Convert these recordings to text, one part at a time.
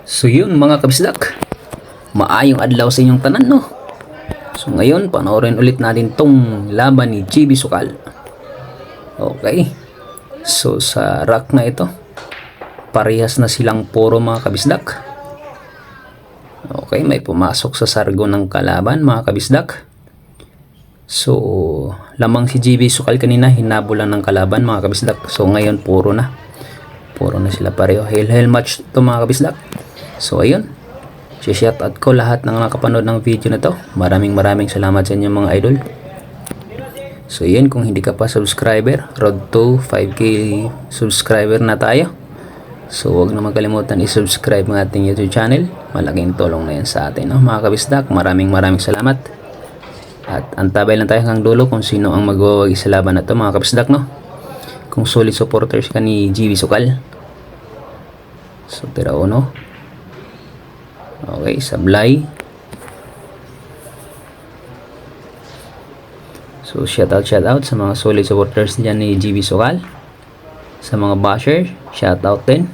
So yun mga kabisdak, maayong adlaw sa inyong tanan no. So ngayon panoorin ulit natin tong laban ni GB Sukal. Okay. So sa rack na ito, parehas na silang puro mga kabisdak. Okay, may pumasok sa sargo ng kalaban mga kabisdak. So lamang si GB Sukal kanina, hinabol lang ng kalaban mga kabisdak. So ngayon puro na sila pareho. Hail match to mga kabisdak. So ayun, shoutout ko lahat ng nakapanood ng video na to. Maraming salamat sa inyo mga idol. So yun, kung hindi ka pa subscriber, road to 5k subscriber na tayo. So huwag na magkalimutan i-subscribe ng ating YouTube channel. Malaking tulong na yan sa atin no? Mga kabisdak, maraming salamat. At antabay lang tayo hanggang dulo kung sino ang magwawagi sa laban na to mga kabisdak no. Kung solid supporters ka ni GB Sukal. So tira uno. Okay, sablay. So shoutout sa mga solid supporters dyan ni GB Sukal. Sa mga basher, shoutout din.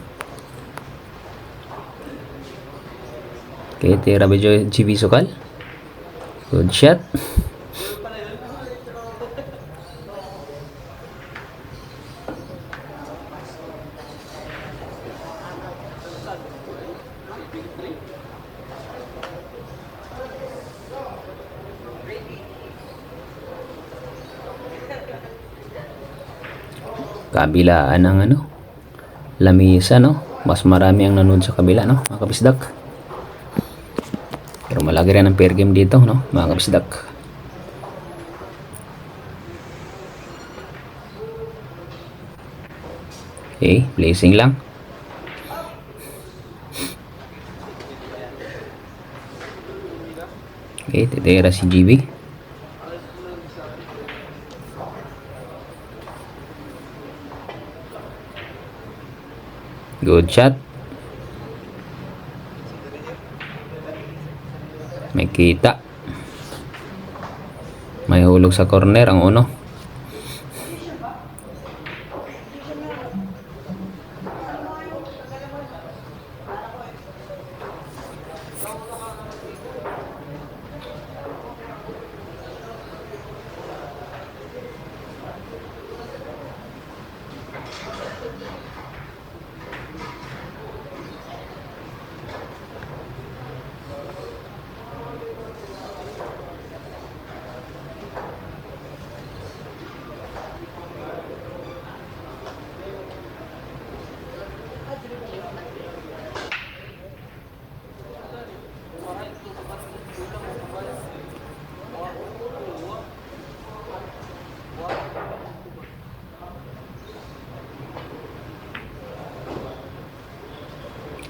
Okay, tira ba GB Sukal? Good shot. Kabilaan ng lamisa no, mas marami ang nanood sa kabila no mga kabisdak, pero malagi rin ang fair game dito no mga kabisdak. Okay, blazing lang. Okay, titira si GB. Good shot. May kita. May hulog sa corner ang uno.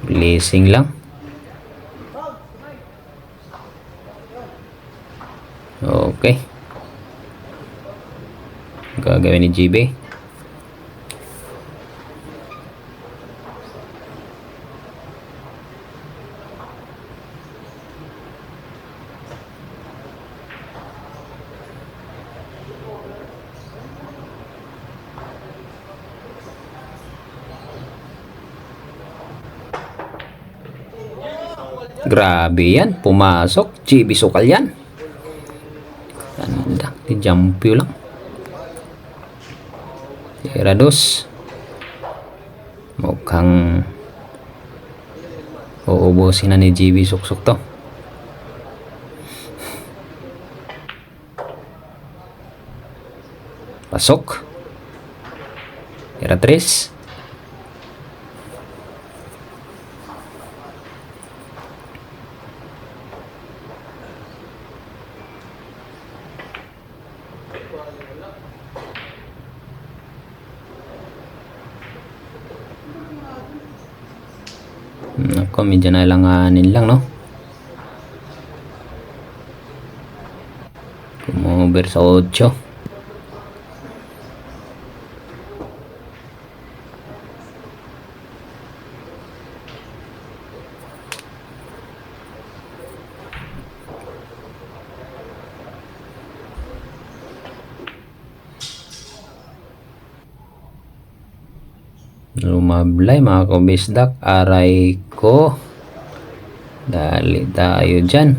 Blessing lang. Okay. Gagawin ni GB. Grabe yan, pumasok. GB Sukal yan. Ganda, di-jumpy lang. Tira dos. Mukhang uubusin na ni GB Suksok to. Pasok. Tira tres. Ako, medyo nalanganin lang, no? Kumover sa 8. Lumablay mga kabisdak. Aray ko. Dali tayo dyan.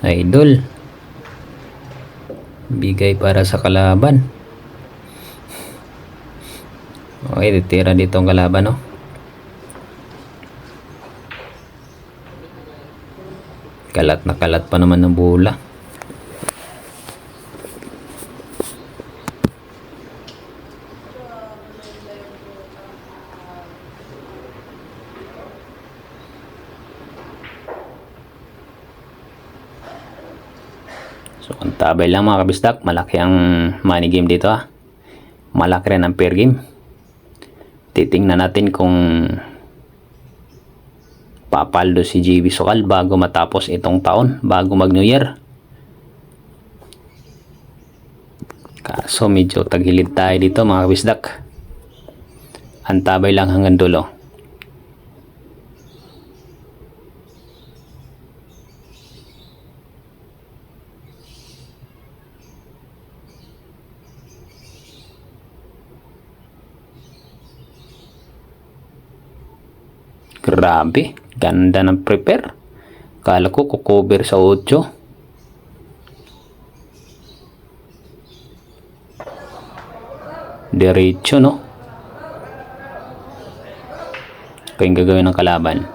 Idol. Bigay para sa kalaban. Okay, titira dito ang kalaban, no? Kalat na kalat pa naman ng bola. So, ang tabay lang mga kabisdak. Malaki ang money game dito, ha. Malaki rin ang pair game. Titingnan natin kung papaldo si JB Sukal bago matapos itong taon, bago mag New Year. Kaso medyo tagilid tayo dito mga kabisdak. Antabay lang hanggang dulo. Grabe, ganda ng prepare. Kala ko kukover sa 8. Diretso, no? Kaya yung gagawin ng kalaban.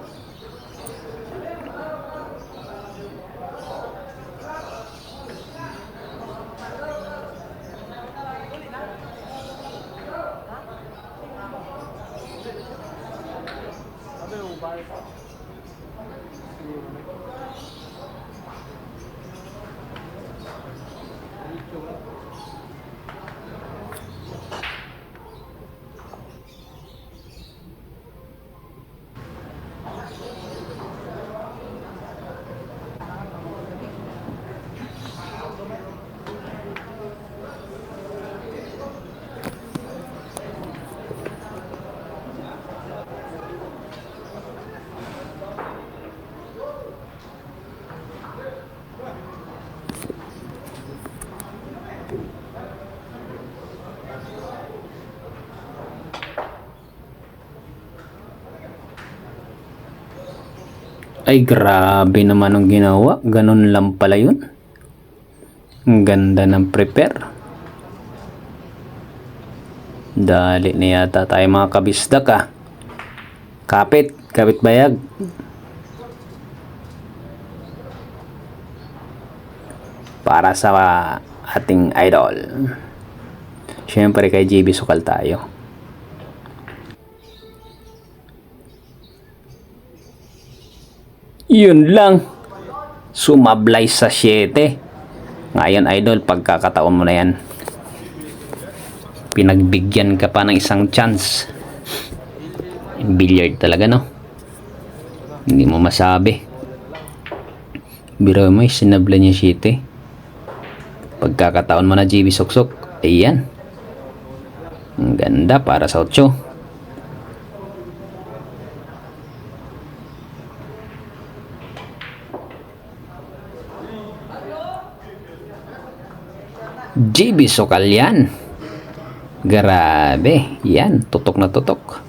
Ay, grabe naman ang ginawa. Ganun lang pala yun. Ang ganda ng prepare. Dali na yata tayo mga kabisdak, ah. Kapit bayag. Para sa ating idol. Siyempre kay JB Sukal tayo. Yun lang. Sumablay sa 7. Ngayon idol, pagkakataon mo na yan. Pinagbigyan ka pa ng isang chance. Billiard talaga, no? Hindi mo masabi. Biro mo, sinabla niya 7. Pagkakataon mo na JB Suksok. Ayan. Ang ganda para sa 8. JB Sukal yan. Grabe. Yan. Tutok na tutok.